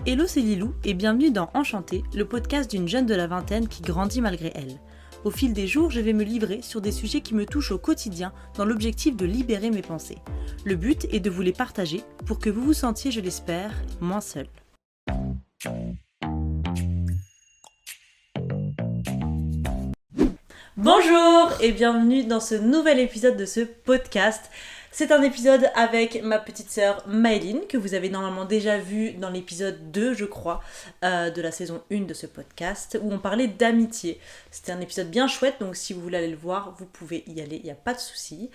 Hello, c'est Lilou et bienvenue dans Enchantée, le podcast d'une jeune de la vingtaine qui grandit malgré elle. Au fil des jours, je vais me livrer sur des sujets qui me touchent au quotidien dans l'objectif de libérer mes pensées. Le but est de vous les partager pour que vous vous sentiez, je l'espère, moins seul. Bonjour et bienvenue dans ce nouvel épisode de ce podcast. C'est un épisode avec ma petite sœur Maëline, que vous avez normalement déjà vu dans l'épisode 2, je crois, de la saison 1 de ce podcast, où on parlait d'amitié. C'était un épisode bien chouette, donc si vous voulez aller le voir, vous pouvez y aller, il n'y a pas de souci.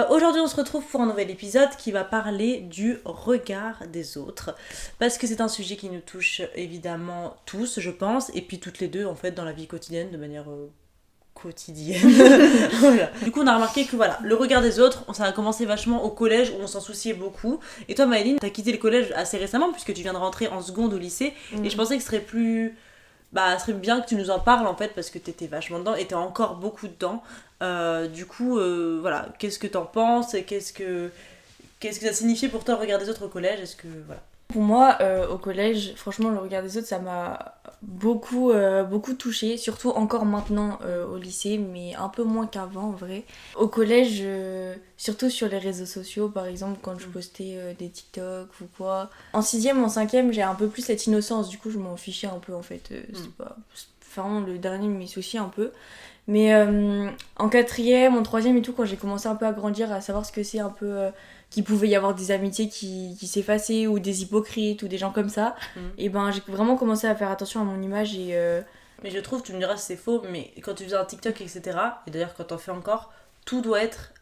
Aujourd'hui, on se retrouve pour un nouvel épisode qui va parler du regard des autres, parce que c'est un sujet qui nous touche évidemment tous, je pense, et puis toutes les deux, en fait, dans la vie quotidienne, de manière... quotidienne. Voilà. Du coup, on a remarqué que voilà, le regard des autres, ça a commencé vachement au collège où on s'en souciait beaucoup. Et toi, Maëline, t'as quitté le collège assez récemment puisque tu viens de rentrer en seconde au lycée. Et je pensais que ce serait plus... ce serait bien que tu nous en parles en fait parce que t'étais vachement dedans et t'es encore beaucoup dedans. Du coup, voilà, qu'est-ce que t'en penses? Qu'est-ce que ça signifiait pour toi le regard des autres au collège? Est-ce que... voilà. Pour moi, au collège, franchement, le regard des autres, ça m'a beaucoup touchée, surtout encore maintenant au lycée, mais un peu moins qu'avant en vrai. Au collège, surtout sur les réseaux sociaux, par exemple, quand je postais des TikTok ou quoi. En 6ème, en 5ème, j'ai un peu plus cette innocence, du coup, je m'en fichais un peu en fait. C'est vraiment le dernier de mes soucis un peu. Mais en 4ème, en 3ème et tout, quand j'ai commencé un peu à grandir, à savoir ce que c'est un peu... qu'il pouvait y avoir des amitiés qui s'effaçaient ou des hypocrites ou des gens comme ça, et ben j'ai vraiment commencé à faire attention à mon image et... Mais je trouve, tu me diras si c'est faux, mais quand tu faisais un TikTok, etc., et d'ailleurs quand t'en fais encore, tout doit être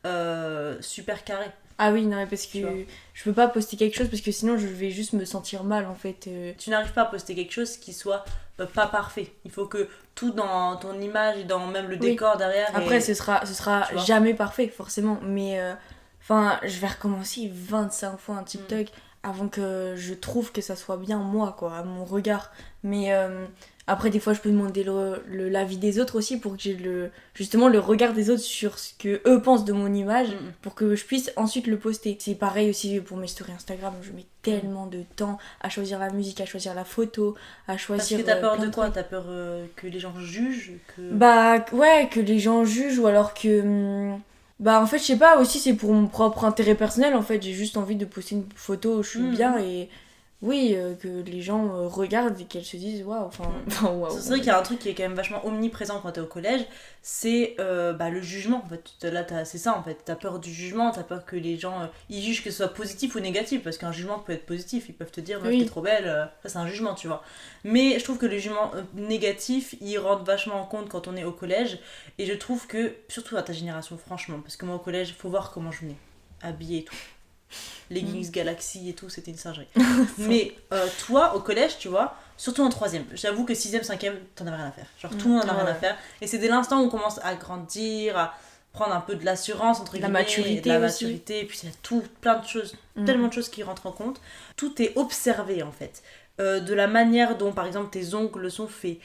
super carré. Ah oui, non, mais parce que je peux pas poster quelque chose parce que sinon je vais juste me sentir mal en fait. Tu n'arrives pas à poster quelque chose qui soit pas parfait. Il faut que tout dans ton image et dans même le décor derrière... Après, ce sera jamais parfait, forcément, mais... je vais recommencer 25 fois un TikTok avant que je trouve que ça soit bien moi, quoi, à mon regard. Mais après, des fois, je peux demander l'avis des autres aussi pour que j'ai justement le regard des autres sur ce que eux pensent de mon image pour que je puisse ensuite le poster. C'est pareil aussi pour mes stories Instagram. Je mets tellement de temps à choisir la musique, à choisir la photo, à choisir... Parce que t'as peur de quoi? T'as peur que les gens jugent que les gens jugent ou alors que... en fait, je sais pas, aussi c'est pour mon propre intérêt personnel, en fait, j'ai juste envie de poster une photo où je suis bien et oui, que les gens regardent et qu'elles se disent waouh, waouh. C'est vrai qu'il y a un truc qui est quand même vachement omniprésent quand t'es au collège, c'est le jugement, en fait. Là, c'est ça, en fait, t'as peur du jugement, t'as peur que les gens, ils jugent que ce soit positif ou négatif, parce qu'un jugement peut être positif, ils peuvent te dire, meuf, t'es trop belle, ça c'est un jugement, tu vois. Mais je trouve que le jugement négatif, il rentre vachement en compte quand on est au collège, et je trouve que, surtout à ta génération, franchement, parce que moi au collège, faut voir comment je venais, habillée et tout. Leggings Galaxy et tout, c'était une singerie. Mais toi, au collège, tu vois, surtout en 3ème, j'avoue que 6ème, 5ème, t'en avais rien à faire. Genre, tout le monde en a rien à faire. Et c'est dès l'instant où on commence à grandir, à prendre un peu de l'assurance, entre guillemets, maturité, de la maturité, et puis il y a plein de choses, tellement de choses qui rentrent en compte. Tout est observé, en fait. De la manière dont, par exemple, tes ongles sont faits,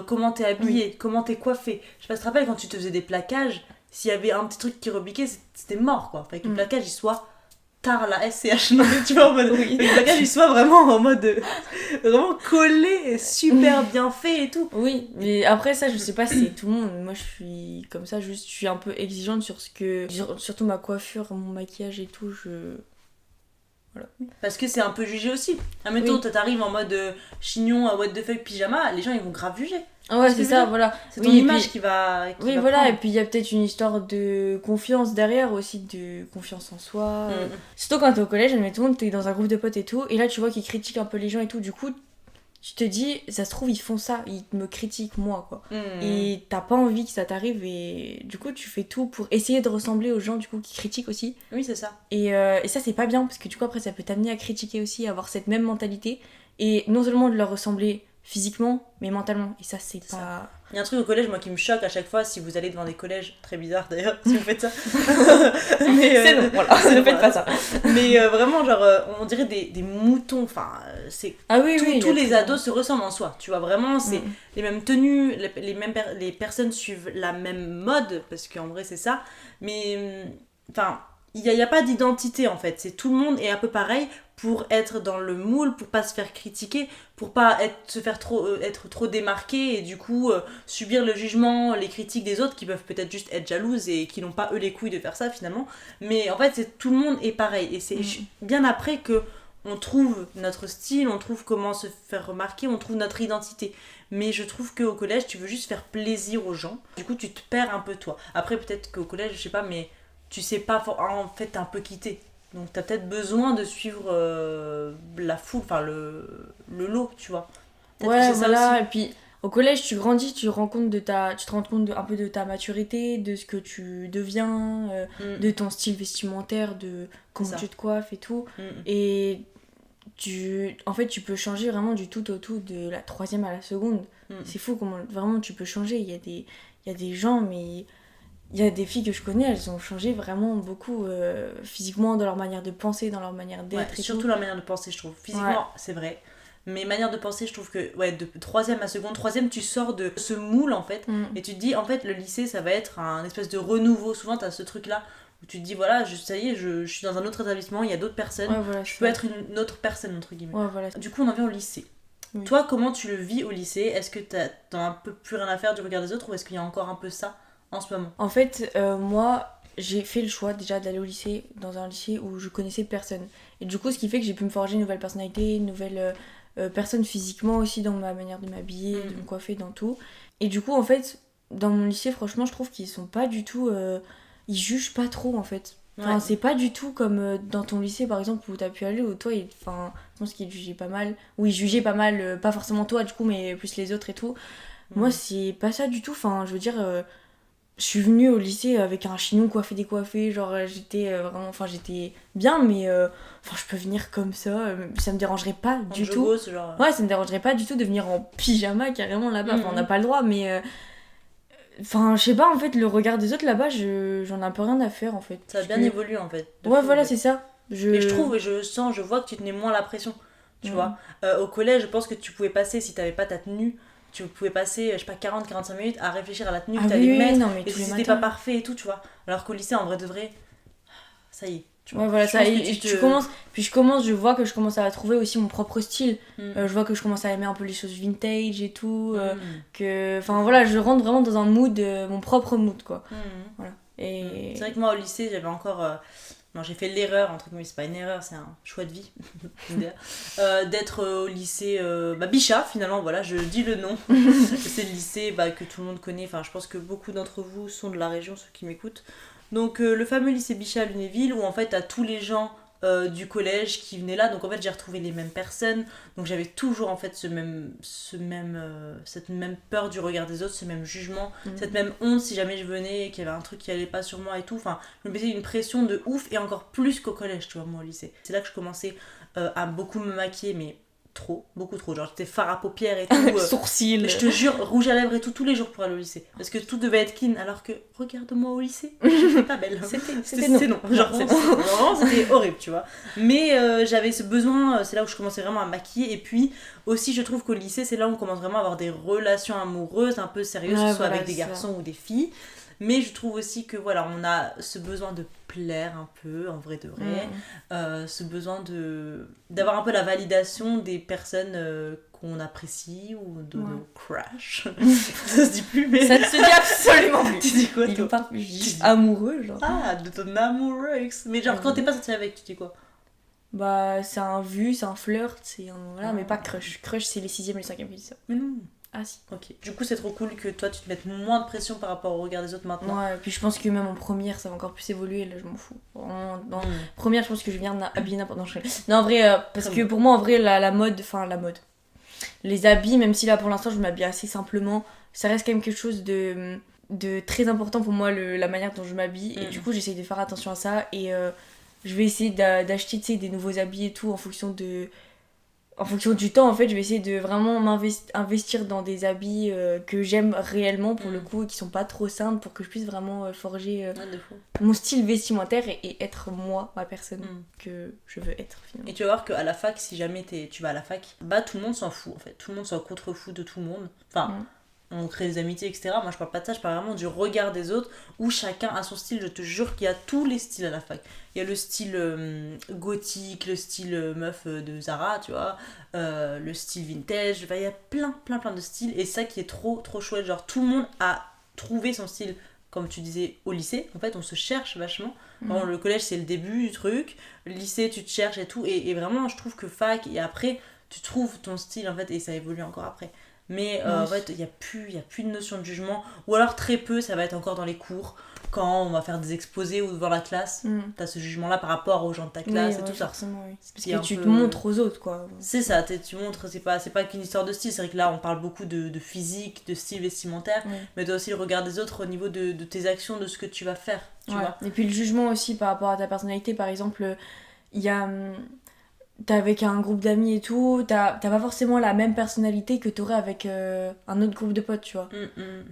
comment t'es habillée, comment t'es coiffée. Je sais pas si tu te rappelles, quand tu te faisais des plaquages, s'il y avait un petit truc qui repiquait, c'était mort, quoi. Fait que le plaquage, il soit... tard la SCH, tu vois, en mode le plaquage il soit vraiment en mode vraiment collé et super bien fait et tout. Oui, mais après ça je sais pas si c'est tout le monde, moi je suis comme ça, juste je suis un peu exigeante sur surtout ma coiffure, mon maquillage et tout, voilà. Parce que c'est un peu jugé aussi. Admettons, t'arrives en mode chignon, what the fuck, pyjama, les gens ils vont grave juger. Ah ouais, c'est ça, voilà. C'est ton image qui va voilà, prendre. et puis il y a peut-être une histoire de confiance derrière aussi, de confiance en soi. Surtout quand t'es au collège, admettons, t'es dans un groupe de potes et tout, et là tu vois qu'ils critiquent un peu les gens et tout, du coup, tu te dis, ça se trouve, ils font ça, ils me critiquent moi, quoi. Et t'as pas envie que ça t'arrive, et du coup, tu fais tout pour essayer de ressembler aux gens, du coup, qui critiquent aussi. Oui, c'est ça. Et ça, c'est pas bien, parce que du coup, après, ça peut t'amener à critiquer aussi, à avoir cette même mentalité, et non seulement de leur ressembler physiquement, mais mentalement. Et ça, c'est pas... Il y a un truc au collège, moi, qui me choque à chaque fois, si vous allez devant des collèges, très bizarre d'ailleurs, si vous faites ça. Mais c'est non, voilà, ne faites pas ça. Mais vraiment, genre, on dirait des moutons, enfin, c'est... Ah oui, tous les ados se ressemblent en soi, tu vois, vraiment, c'est les mêmes tenues, les personnes suivent la même mode, parce qu'en vrai, c'est ça, mais, enfin... il y a pas d'identité en fait, c'est tout le monde est un peu pareil pour être dans le moule, pour pas se faire critiquer, pour pas être trop démarqué et du coup subir le jugement, les critiques des autres qui peuvent peut-être juste être jalouses et qui n'ont pas eux les couilles de faire ça finalement. Mais en fait, tout le monde est pareil et c'est bien après que on trouve notre style, on trouve comment se faire remarquer, on trouve notre identité. Mais je trouve qu'au collège, tu veux juste faire plaisir aux gens. Du coup, tu te perds un peu toi. Après, peut-être qu'au collège, je sais pas, mais tu sais pas, en fait, t'es un peu quitté. Donc, t'as peut-être besoin de suivre la foule, enfin, le lot, tu vois. Peut-être Ouais, que c'est voilà. ça aussi. Et puis, au collège, tu grandis, tu te rends compte un peu de ta maturité, de ce que tu deviens, de ton style vestimentaire, de comment tu te coiffes et tout. Et en fait, tu peux changer vraiment du tout au tout, de la troisième à la seconde. C'est fou comment vraiment tu peux changer. Il y a des gens, mais il y a des filles que je connais, elles ont changé vraiment beaucoup physiquement dans leur manière de penser, dans leur manière d'être et surtout tout. leur manière de penser, je trouve. Physiquement, c'est vrai. Mais manière de penser, je trouve que de troisième à seconde, troisième, tu sors de ce moule en fait, et tu te dis en fait le lycée ça va être un espèce de renouveau. Souvent t'as ce truc là où tu te dis voilà, ça y est, je suis dans un autre établissement, il y a d'autres personnes, Voilà, je peux être une autre personne entre guillemets. Voilà. Du coup on en vient au lycée. Oui. Toi, comment tu le vis au lycée? Est-ce que t'en as un peu plus rien à faire du regard des autres ou est-ce qu'il y a encore un peu ça en ce moment? En fait, moi, j'ai fait le choix déjà d'aller au lycée, dans un lycée où je connaissais personne. Et du coup, ce qui fait que j'ai pu me forger une nouvelle personnalité, une nouvelle personne physiquement aussi dans ma manière de m'habiller, de me coiffer, dans tout. Et du coup, en fait, dans mon lycée, franchement, je trouve qu'ils sont pas du tout... ils jugent pas trop, en fait. Enfin, c'est pas du tout comme dans ton lycée, par exemple, où t'as pu aller, où toi, je pense qu'ils jugeaient pas mal. Ou ils jugeaient pas mal, pas forcément toi, du coup, mais plus les autres et tout. Moi, c'est pas ça du tout. Enfin, je veux dire... je suis venue au lycée avec un chignon coiffé décoiffé, genre j'étais vraiment, enfin j'étais bien, mais enfin je peux venir comme ça me dérangerait pas du tout. Jogos, genre... Ouais, ça me dérangerait pas du tout de venir en pyjama carrément là-bas, enfin on n'a pas le droit, mais enfin je sais pas, en fait le regard des autres là-bas, j'en ai un peu rien à faire en fait. Ça a bien évolué en fait. Ouais, voilà, c'est ça. Et je trouve, et je vois que tu tenais moins la pression, tu vois. Au collège, je pense que tu pouvais passer, si t'avais pas ta tenue, tu pouvais passer, je sais pas, 40-45 minutes à réfléchir à la tenue que t'allais mettre, non, mais et si c'était pas parfait et tout, tu vois. Alors qu'au lycée, en vrai de vrai, ça y est. Tu vois. Ouais, voilà, ça, je vois que je commence à trouver aussi mon propre style. Je vois que je commence à aimer un peu les choses vintage et tout. Enfin voilà, je rentre vraiment dans un mood, mon propre mood, quoi. Voilà. Et... C'est vrai que moi, au lycée, j'avais encore... Non, j'ai fait l'erreur, entre guillemets, c'est pas une erreur, c'est un choix de vie, d'être au lycée Bichat, finalement, voilà, je dis le nom. C'est le lycée que tout le monde connaît, enfin, je pense que beaucoup d'entre vous sont de la région, ceux qui m'écoutent. Donc, le fameux lycée Bichat à Lunéville, où en fait, t'as tous les gens du collège qui venaient là, donc en fait, j'ai retrouvé les mêmes personnes, donc j'avais toujours en fait cette même peur du regard des autres, ce même jugement, cette même honte si jamais je venais et qu'il y avait un truc qui allait pas sur moi et tout, enfin, je me mettais une pression de ouf, et encore plus qu'au collège, tu vois, moi au lycée. C'est là que je commençais à beaucoup me maquiller, mais beaucoup trop, genre j'étais fard à paupières et tout, sourcils, je te jure, rouge à lèvres et tout, tous les jours pour aller au lycée, parce que tout devait être clean, alors que regarde-moi au lycée, j'étais pas belle, c'était non, genre vraiment c'était horrible, tu vois, mais j'avais ce besoin, c'est là où je commençais vraiment à maquiller, et puis aussi je trouve qu'au lycée c'est là où on commence vraiment à avoir des relations amoureuses un peu sérieuses, que ce soit avec des garçons ou des filles. Mais je trouve aussi que voilà, on a ce besoin de plaire un peu, en vrai de vrai, ce besoin d'avoir un peu la validation des personnes qu'on apprécie ou de nos crush. Ça se dit plus, mais... Ça ne se dit absolument plus. Tu dis quoi, toi? Pas juste amoureux, genre. Ah, de ton amoureux. Mais genre, quand t'es pas sorti avec, tu dis quoi? Bah, c'est un vu, c'est un flirt, c'est un... Voilà, mais pas crush. Crush, c'est les 6e et les 5e qui disent ça. Mais non. Ah si. Ok. Du coup, c'est trop cool que toi, tu te mettes moins de pression par rapport au regard des autres maintenant. Ouais, et puis je pense que même en première, ça va encore plus évoluer, là, je m'en fous. En première, je pense que je vais venir habiller n'importe... Non, en vrai, parce que pour moi, en vrai, la mode... Enfin, la mode. Les habits, même si là, pour l'instant, je m'habille assez simplement, ça reste quand même quelque chose de très important pour moi, la manière dont je m'habille. Et du coup, j'essaye de faire attention à ça. Et je vais essayer d'acheter, tu sais, des nouveaux habits et tout en fonction du temps. En fait, je vais essayer de vraiment investir dans des habits que j'aime réellement pour le coup, et qui sont pas trop simples, pour que je puisse vraiment forger mon style vestimentaire et être moi, ma personne que je veux être finalement. Et tu vas voir qu'à la fac, si jamais tu vas à la fac, tout le monde s'en fout en fait. Tout le monde s'en contre-fout de tout le monde. Enfin, on crée des amitiés, etc. Moi je parle pas de ça, je parle vraiment du regard des autres où chacun a son style. Je te jure qu'il y a tous les styles à la fac. Il y a le style gothique, le style meuf de Zara, tu vois, le style vintage, enfin, il y a plein de styles et ça qui est trop chouette. Genre tout le monde a trouvé son style, comme tu disais, au lycée. En fait on se cherche vachement. Bon, le collège c'est le début du truc, le lycée tu te cherches et tout, et vraiment je trouve que fac et après tu trouves ton style en fait et ça évolue encore après. Mais en fait, il n'y a plus de notion de jugement. Ou alors très peu, ça va être encore dans les cours. Quand on va faire des exposés ou devant la classe, t'as ce jugement-là par rapport aux gens de ta classe et tout ça. Oui. C'est parce que tu te montres aux autres, quoi. C'est ça, tu montres, c'est pas qu'une histoire de style. C'est vrai que là, on parle beaucoup de physique, de style vestimentaire. Mais t'as aussi le regard des autres au niveau de tes actions, de ce que tu vas faire. Tu vois. Et puis le jugement aussi par rapport à ta personnalité. Par exemple, il y a... T'es avec un groupe d'amis et tout, t'as pas forcément la même personnalité que t'aurais avec un autre groupe de potes, tu vois.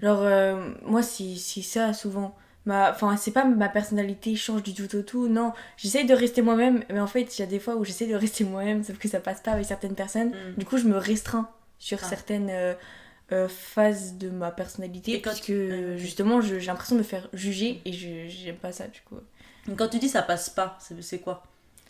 Genre, moi, c'est ça, souvent. Enfin, c'est pas ma personnalité change du tout au tout, non. J'essaye de rester moi-même, mais en fait, il y a des fois où j'essaie de rester moi-même, sauf que ça passe pas avec certaines personnes. Du coup, je me restreins sur certaines phases de ma personnalité, parce que, justement, j'ai l'impression de me faire juger, et j'aime pas ça, du coup. Quand tu dis ça passe pas, c'est quoi?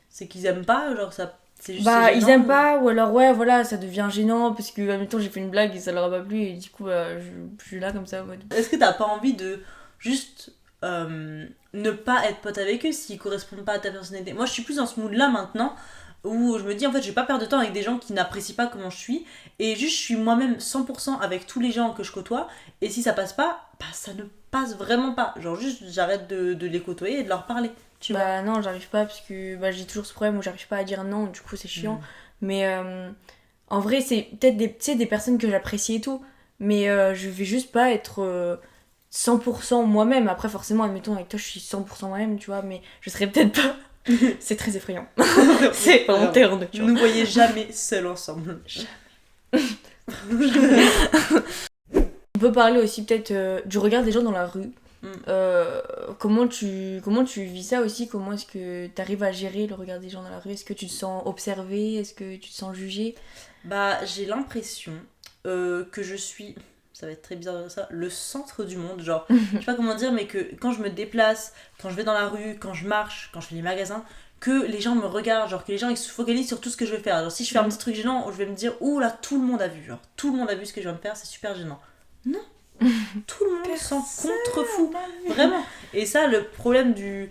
C'est qu'ils aiment pas, genre ça... C'est juste gênant, ils aiment ou... pas, ou alors voilà, ça devient gênant parce que en même temps j'ai fait une blague et ça leur a pas plu et du coup je suis là comme ça en mode... Est-ce que t'as pas envie de juste ne pas être pote avec eux s'ils correspondent pas à ta personnalité? Moi je suis plus dans ce mood là maintenant où je me dis en fait je vais pas perdre de temps avec des gens qui n'apprécient pas comment je suis et juste je suis moi-même 100% avec tous les gens que je côtoie et si ça passe pas, bah ça ne passe vraiment pas, genre juste j'arrête de les côtoyer et de leur parler. Tu vois. Non, j'arrive pas parce que j'ai toujours ce problème où j'arrive pas à dire non, du coup c'est chiant. Mais en vrai, c'est peut-être des personnes que j'apprécie et tout, mais je vais juste pas être 100% moi-même. Après, forcément, admettons, avec toi, je suis 100% moi-même, tu vois, mais je serais peut-être pas. C'est très effrayant. C'est vraiment terne, tu vois. Ne voyez jamais seuls ensemble. On peut parler aussi peut-être du regard des gens dans la rue. Comment tu vis ça aussi? Comment est-ce que tu arrives à gérer le regard des gens dans la rue? Est-ce que tu te sens observé? Est-ce que tu te sens jugé? Bah j'ai l'impression que je suis, ça va être très bizarre de dire ça, le centre du monde, genre je sais pas comment dire, mais que quand je me déplace, quand je vais dans la rue, quand je marche, quand je fais les magasins, que les gens me regardent, genre que les gens ils se focalisent sur tout ce que je vais faire. Genre si je fais un petit truc gênant, je vais me dire ouh là tout le monde a vu, genre tout le monde a vu ce que je viens de faire, c'est super gênant. Non, tout le monde s'en contrefout, vraiment. Et ça, le problème du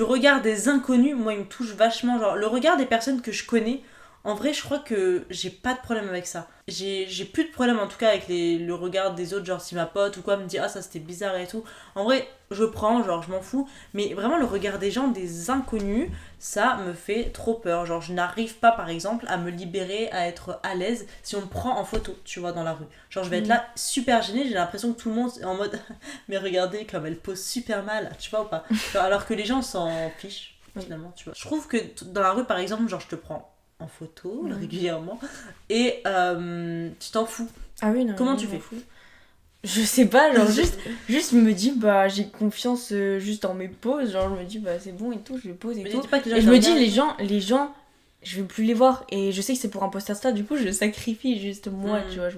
regard des inconnus, moi il me touche vachement, genre le regard des personnes que je connais. En vrai, je crois que j'ai pas de problème avec ça. J'ai plus de problème en tout cas avec le regard des autres, genre si ma pote ou quoi me dit ah ça c'était bizarre et tout. En vrai, je prends, genre je m'en fous. Mais vraiment le regard des gens, des inconnus, ça me fait trop peur. Genre je n'arrive pas par exemple à me libérer, à être à l'aise si on me prend en photo, tu vois, dans la rue. Genre je vais être là super gênée, j'ai l'impression que tout le monde est en mode mais regardez comme elle pose super mal, tu vois ou pas. Genre, alors que les gens s'en fichent finalement, tu vois. Je trouve que dans la rue par exemple, genre je te prends en photo régulièrement et tu t'en fous. Ah oui, non. Comment tu fais? Je sais pas, genre juste je me dis j'ai confiance juste dans mes poses, genre je me dis c'est bon et tout, je vais pose et tout. Et je me dis les gens je vais plus les voir et je sais que c'est pour un post Insta, du coup je sacrifie juste moi, tu vois,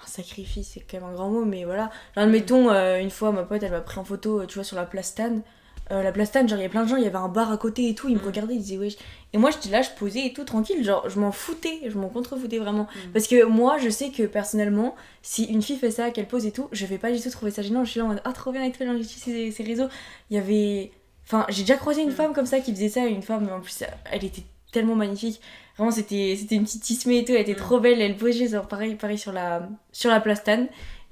sacrifie c'est quand même un grand mot, mais voilà. Genre admettons une fois ma pote elle m'a pris en photo, tu vois, sur la place Stan. La place Stan, genre il y a plein de gens, il y avait un bar à côté et tout, ils me regardaient, ils disaient wesh. Et moi j'étais là, je posais et tout tranquille, genre je m'en foutais, je m'en contrefoutais vraiment. Parce que moi je sais que personnellement, si une fille fait ça, qu'elle pose et tout, je vais pas du tout trouver ça gênant. Je suis là en mode trop bien avec toi, j'ai utilisé ces réseaux. Il y avait. Enfin, j'ai déjà croisé une femme comme ça qui faisait ça, une femme, en plus elle était tellement magnifique. Vraiment c'était une petite tismée et tout, elle était trop belle, elle posait genre, pareil sur la place Stan.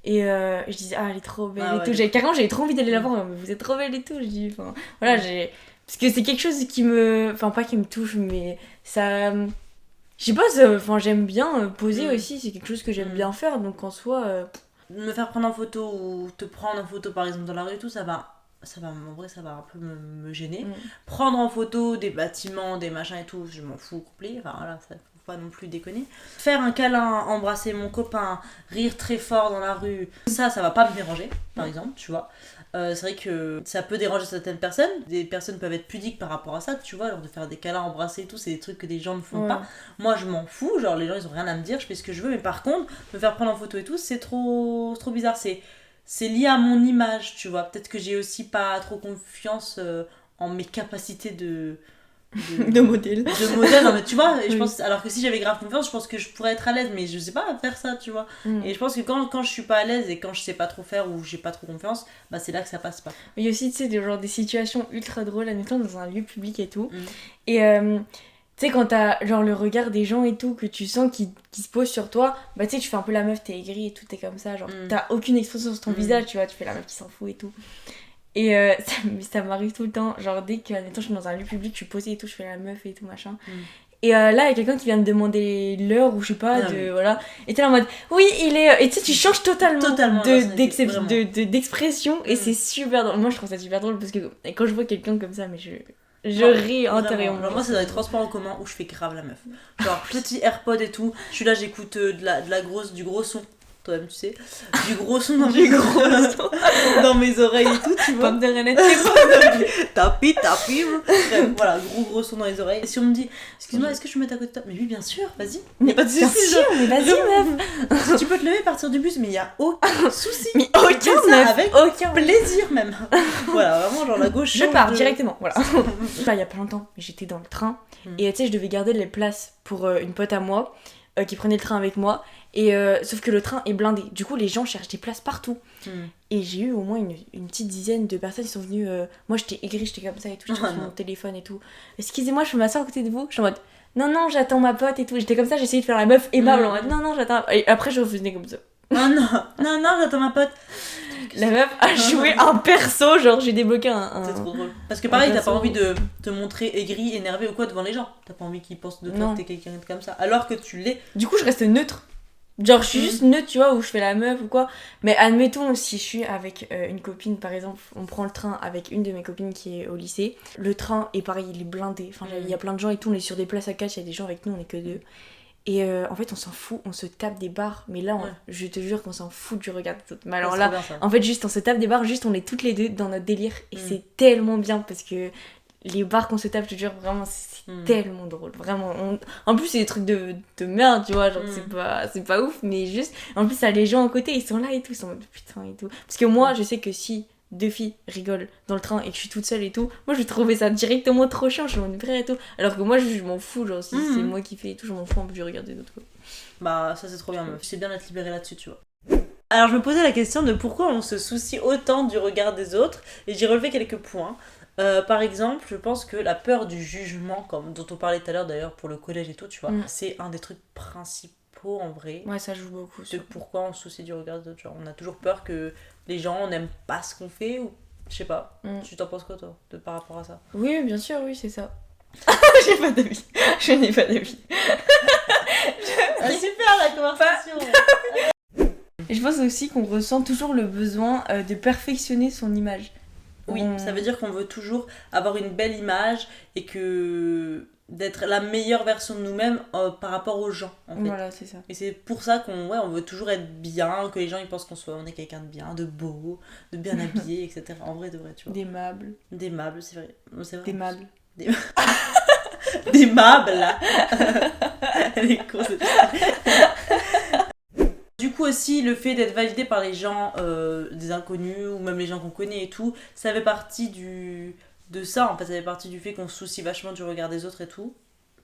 Et je disais elle est trop belle et tout, j'avais trop envie d'aller la voir, mais vous êtes trop belle et tout, je dis enfin voilà, parce que c'est quelque chose qui me, enfin pas qui me touche, mais ça, je sais pas, enfin j'aime bien poser aussi, c'est quelque chose que j'aime bien faire, donc en soi me faire prendre en photo ou te prendre en photo par exemple dans la rue et tout, ça va en vrai ça va un peu me gêner. Prendre en photo des bâtiments, des machins et tout, je m'en fous complet, enfin voilà, ça pas non plus déconner. Faire un câlin, embrasser mon copain, rire très fort dans la rue, ça va pas me déranger, par exemple, tu vois. C'est vrai que ça peut déranger certaines personnes. Des personnes peuvent être pudiques par rapport à ça, tu vois, genre de faire des câlins, embrasser et tout, c'est des trucs que des gens ne font pas. Moi, je m'en fous, genre les gens ils ont rien à me dire, je fais ce que je veux, mais par contre, me faire prendre en photo et tout, c'est trop bizarre. C'est lié à mon image, tu vois. Peut-être que j'ai aussi pas trop confiance en mes capacités de modèle. De modèle, non mais tu vois, je pense, alors que si j'avais grave confiance, je pense que je pourrais être à l'aise, mais je sais pas faire ça, tu vois. Et je pense que quand je suis pas à l'aise et quand je sais pas trop faire ou j'ai pas trop confiance, bah c'est là que ça passe pas. Il y a aussi, tu sais, des situations ultra drôles, admettons, dans un lieu public et tout. Et tu sais, quand t'as genre le regard des gens et tout, que tu sens qui se pose sur toi, bah tu sais, tu fais un peu la meuf, t'es aigrie et tout, t'es comme ça, genre t'as aucune expression sur ton visage, tu vois, tu fais la meuf qui s'en fout et tout. Et ça m'arrive tout le temps, genre dès que, admettons, je suis dans un lieu public, je suis posée et tout, je fais la meuf et tout, machin. Et là, il y a quelqu'un qui vient me demander l'heure ou je sais pas, voilà. Et t'es là en mode, oui, il est. Et tu sais, tu changes totalement d'expression et c'est super drôle. Moi, je trouve ça super drôle parce que quand je vois quelqu'un comme ça, mais je ris intérieurement. Moi, c'est dans les transports en commun où je fais grave la meuf. Genre, petit AirPod et tout, je suis là, j'écoute du gros son. Toi-même, tu sais, du gros son dans mes oreilles et tout, tu vois. Pomme de renette, tapis, voilà, gros son dans les oreilles. Et si on me dit, excuse-moi, est-ce que je peux mettre à côté de toi? Mais oui, bien sûr, vas-y. Mais pas de soucis, mais vas-y, meuf. Tu peux te lever et partir du bus, mais il y a aucun souci. Mais aucun, meuf, avec aucun plaisir même. Voilà, vraiment, genre la gauche. Je pars directement, voilà. Là, il y a pas longtemps, j'étais dans le train et tu sais, je devais garder les places pour une pote à moi qui prenait le train avec moi. Et sauf que le train est blindé, du coup les gens cherchent des places partout. Et j'ai eu au moins une petite dizaine de personnes qui sont venues. Moi j'étais aigrie, j'étais comme ça et tout, j'étais sur mon téléphone et tout. Excusez-moi, je peux m'asseoir à côté de vous? Je suis en mode non, j'attends ma pote et tout. J'étais comme ça, j'essayais de faire la meuf aimable en mode non, j'attends. Et après je refaisais comme ça. Non, j'attends ma pote. La meuf a joué un perso, genre j'ai débloqué un. C'est trop drôle. Parce que pareil, t'as pas envie de te montrer aigri, énervé ou quoi devant les gens. T'as pas envie qu'ils pensent de toi que t'es quelqu'un comme ça. Alors que tu l'es. Du coup, je reste neutre. Genre, je suis juste neutre, tu vois, où je fais la meuf ou quoi. Mais admettons, si je suis avec une copine, par exemple, on prend le train avec une de mes copines qui est au lycée. Le train est pareil, il est blindé. Enfin, il y a plein de gens et tout, on est sur des places à 4, il y a des gens avec nous, on est que 2. Et en fait, on s'en fout, on se tape des barres. Mais là, je te jure qu'on s'en fout du regard des autres. Mais alors là, en fait, juste, on se tape des barres, juste, on est toutes les deux dans notre délire. Et c'est tellement bien parce que les barres qu'on se tape, je te jure, vraiment, c'est tellement drôle. Vraiment. En plus, c'est des trucs de merde, tu vois. Genre, c'est pas ouf, mais juste. En plus, ça, les gens à côté, ils sont là et tout. Ils sont en mode putain et tout. Parce que moi, je sais que si 2 filles rigolent dans le train et que je suis toute seule et tout, moi, je vais trouver ça directement trop chiant. Je m'en frère et tout. Alors que moi, je m'en fous. Genre, si c'est moi qui fais et tout, je m'en fous un peu du regard des autres, quoi. Bah, ça, c'est trop bien, meuf. C'est bien d'être libérée là-dessus, tu vois. Alors, je me posais la question de pourquoi on se soucie autant du regard des autres. Et j'ai relevé quelques points. Par exemple, je pense que la peur du jugement, comme dont on parlait tout à l'heure d'ailleurs pour le collège et tout, tu vois, c'est un des trucs principaux en vrai. Ouais, ça joue beaucoup. De pourquoi on se soucie du regard des autres. Genre, on a toujours peur que les gens n'aiment pas ce qu'on fait ou je sais pas. Tu t'en penses quoi toi par rapport à ça? Oui, bien sûr, oui, c'est ça. J'ai pas d'avis. Je n'ai pas d'avis. Super la conversation. Et je pense aussi qu'on ressent toujours le besoin de perfectionner son image. Oui, ça veut dire qu'on veut toujours avoir une belle image et que d'être la meilleure version de nous-mêmes par rapport aux gens, en fait. Voilà, c'est ça. Et c'est pour ça qu'on on veut toujours être bien, que les gens ils pensent on est quelqu'un de bien, de beau, de bien habillé, etc. En vrai, de vrai, tu vois. D'aimable, c'est vrai. D'aimable. D'aimable, là. Elle est con, cette Du coup aussi, le fait d'être validé par les gens, des inconnus, ou même les gens qu'on connaît et tout, ça fait partie de ça, en fait, ça fait partie du fait qu'on se soucie vachement du regard des autres et tout,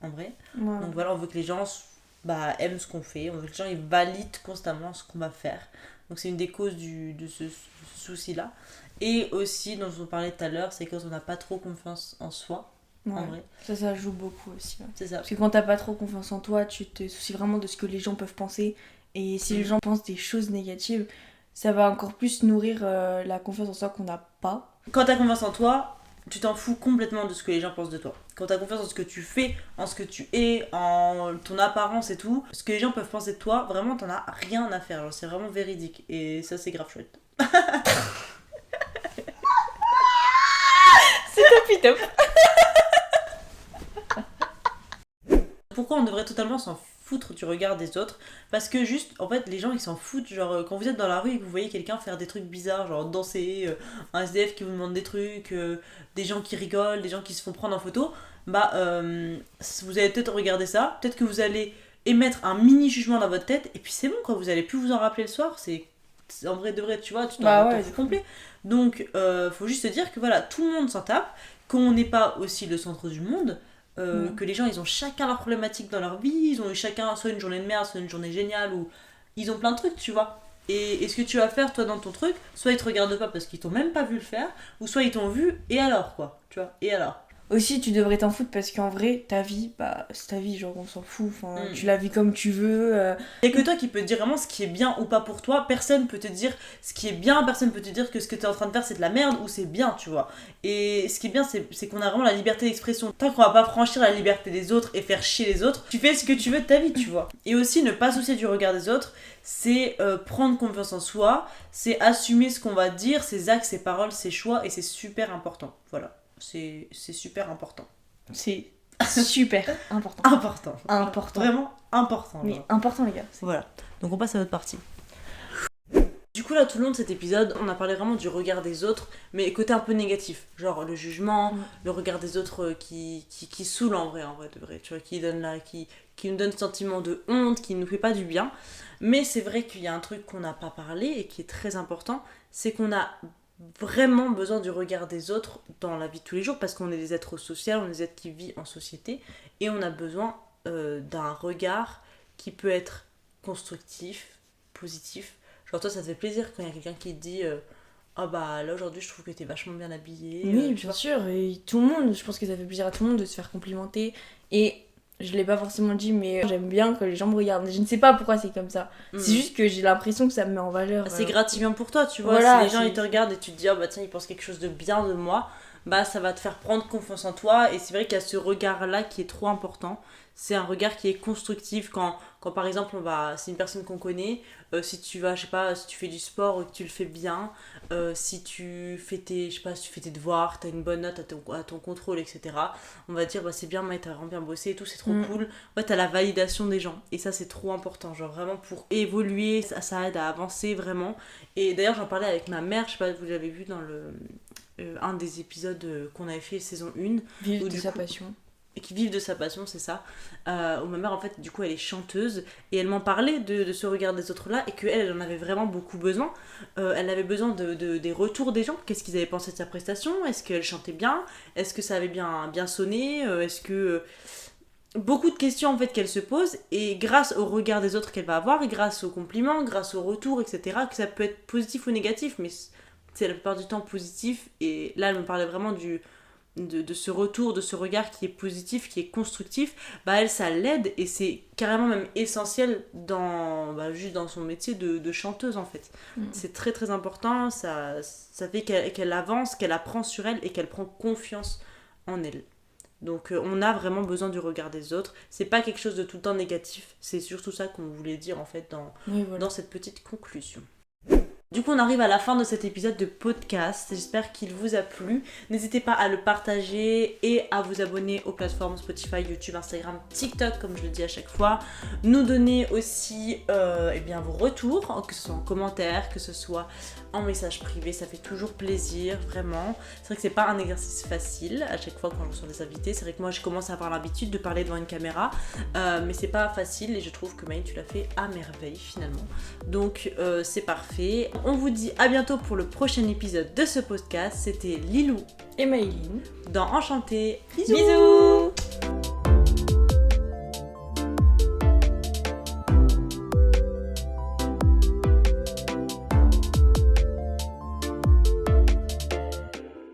en vrai. Ouais. Donc voilà, on veut que les gens aiment ce qu'on fait, on veut que les gens ils valident constamment ce qu'on va faire. Donc c'est une des causes de ce souci-là. Et aussi, dont on parlait tout à l'heure, c'est quand on n'a pas trop confiance en soi. En vrai. Ça joue beaucoup aussi. Ouais. C'est ça. Parce que quand t'as pas trop confiance en toi, tu te soucies vraiment de ce que les gens peuvent penser. Et si les gens pensent des choses négatives, ça va encore plus nourrir la confiance en soi qu'on n'a pas. Quand t'as confiance en toi, tu t'en fous complètement de ce que les gens pensent de toi. Quand t'as confiance en ce que tu fais, en ce que tu es, en ton apparence et tout, ce que les gens peuvent penser de toi, vraiment t'en as rien à faire. Genre, c'est vraiment véridique. Et ça, c'est grave chouette. C'est top. Pourquoi on devrait totalement s'en foutre du regard des autres, parce que juste, en fait, les gens ils s'en foutent, genre quand vous êtes dans la rue et que vous voyez quelqu'un faire des trucs bizarres, genre danser, un SDF qui vous demande des trucs, des gens qui rigolent, des gens qui se font prendre en photo, bah vous allez peut-être regarder ça, peut-être que vous allez émettre un mini jugement dans votre tête, et puis c'est bon quoi, vous allez plus vous en rappeler le soir, c'est en vrai de vrai, tu vois, tu t'en fous complet. Donc faut juste se dire que voilà, tout le monde s'en tape, qu'on n'est pas aussi le centre du monde, que les gens ils ont chacun leurs problématiques dans leur vie, ils ont eu chacun soit une journée de merde, soit une journée géniale, ou ils ont plein de trucs, tu vois. Et ce que tu vas faire toi dans ton truc, soit ils te regardent pas parce qu'ils t'ont même pas vu le faire, ou soit ils t'ont vu, et alors quoi, tu vois, et alors. Aussi, tu devrais t'en foutre parce qu'en vrai, ta vie, bah, c'est ta vie, genre on s'en fout. Enfin, tu la vis comme tu veux. Il y a que toi qui peux te dire vraiment ce qui est bien ou pas pour toi. Personne peut te dire ce qui est bien, personne peut te dire que ce que tu es en train de faire c'est de la merde ou c'est bien, tu vois. Et ce qui est bien, c'est qu'on a vraiment la liberté d'expression. Tant qu'on va pas franchir la liberté des autres et faire chier les autres, tu fais ce que tu veux de ta vie, tu vois. Et aussi, ne pas soucier du regard des autres, c'est prendre confiance en soi, c'est assumer ce qu'on va dire, ses actes, ses paroles, ses choix, et c'est super important. Voilà. C'est super important. C'est super important. Important. Vraiment important. Mais important, les gars. Voilà. Donc on passe à l'autre partie. Du coup là tout le long de cet épisode on a parlé vraiment du regard des autres, mais côté un peu négatif, genre le jugement, le regard des autres qui saoule en vrai de vrai, tu vois, qui nous donne ce sentiment de honte, qui nous fait pas du bien. Mais c'est vrai qu'il y a un truc qu'on n'a pas parlé et qui est très important, c'est qu'on a vraiment besoin du regard des autres dans la vie de tous les jours, parce qu'on est des êtres sociaux, on est des êtres qui vivent en société, et on a besoin d'un regard qui peut être constructif, positif. Genre toi ça te fait plaisir quand il y a quelqu'un qui te dit ah bah là aujourd'hui je trouve que t'es vachement bien habillée. Oui, bien sûr, et tout le monde, je pense que ça fait plaisir à tout le monde de se faire complimenter. Et je l'ai pas forcément dit, mais j'aime bien que les gens me regardent. Je ne sais pas pourquoi c'est comme ça. C'est juste que j'ai l'impression que ça me met en valeur. C'est gratifiant pour toi, tu vois. Voilà, si les gens ils te regardent et tu te dis, oh bah tiens, ils pensent quelque chose de bien de moi, bah ça va te faire prendre confiance en toi. Et c'est vrai qu'il y a ce regard-là qui est trop important. C'est un regard qui est constructif quand par exemple c'est une personne qu'on connaît, si tu vas, je sais pas, si tu fais du sport ou que tu le fais bien, si tu fais tes devoirs, t'as une bonne note à ton contrôle, etc. On va dire, bah c'est bien, mais t'as vraiment bien bossé et tout, c'est trop cool. Ouais, t'as la validation des gens. Et ça, c'est trop important. Genre vraiment pour évoluer, ça aide à avancer vraiment. Et d'ailleurs, j'en parlais avec ma mère, je sais pas, vous l'avez vu dans un des épisodes qu'on avait fait saison 1. Vivre de sa passion. Et qui vivent de sa passion, c'est ça. Où ma mère, en fait, du coup, elle est chanteuse. Et elle m'en parlait de ce regard des autres-là. Et qu'elle en avait vraiment beaucoup besoin. Elle avait besoin des retours des gens. Qu'est-ce qu'ils avaient pensé de sa prestation ? Est-ce qu'elle chantait bien ? Est-ce que ça avait bien sonné ? Est-ce que... Beaucoup de questions, en fait, qu'elle se pose. Et grâce au regard des autres qu'elle va avoir, et grâce aux compliments, grâce aux retours, etc., que ça peut être positif ou négatif. Mais c'est la plupart du temps positif. Et là, elle me parlait vraiment de ce retour, de ce regard qui est positif, qui est constructif, bah elle ça l'aide et c'est carrément même essentiel juste dans son métier de chanteuse en fait. C'est très très important, ça fait qu'elle avance, qu'elle apprend sur elle et qu'elle prend confiance en elle. Donc on a vraiment besoin du regard des autres, c'est pas quelque chose de tout le temps négatif, c'est surtout ça qu'on voulait dire en fait dans cette petite conclusion. Du coup, on arrive à la fin de cet épisode de podcast. J'espère qu'il vous a plu. N'hésitez pas à le partager et à vous abonner aux plateformes Spotify, YouTube, Instagram, TikTok, comme je le dis à chaque fois. Nous donner aussi vos retours, que ce soit en commentaire, que ce soit en message privé. Ça fait toujours plaisir, vraiment. C'est vrai que c'est pas un exercice facile à chaque fois quand je reçois des invités. C'est vrai que moi, je commence à avoir l'habitude de parler devant une caméra. Mais c'est pas facile et je trouve que Maï, tu l'as fait à merveille finalement. Donc, c'est parfait. On vous dit à bientôt pour le prochain épisode de ce podcast. C'était Lilou et Maëline dans Enchanté. Bisous.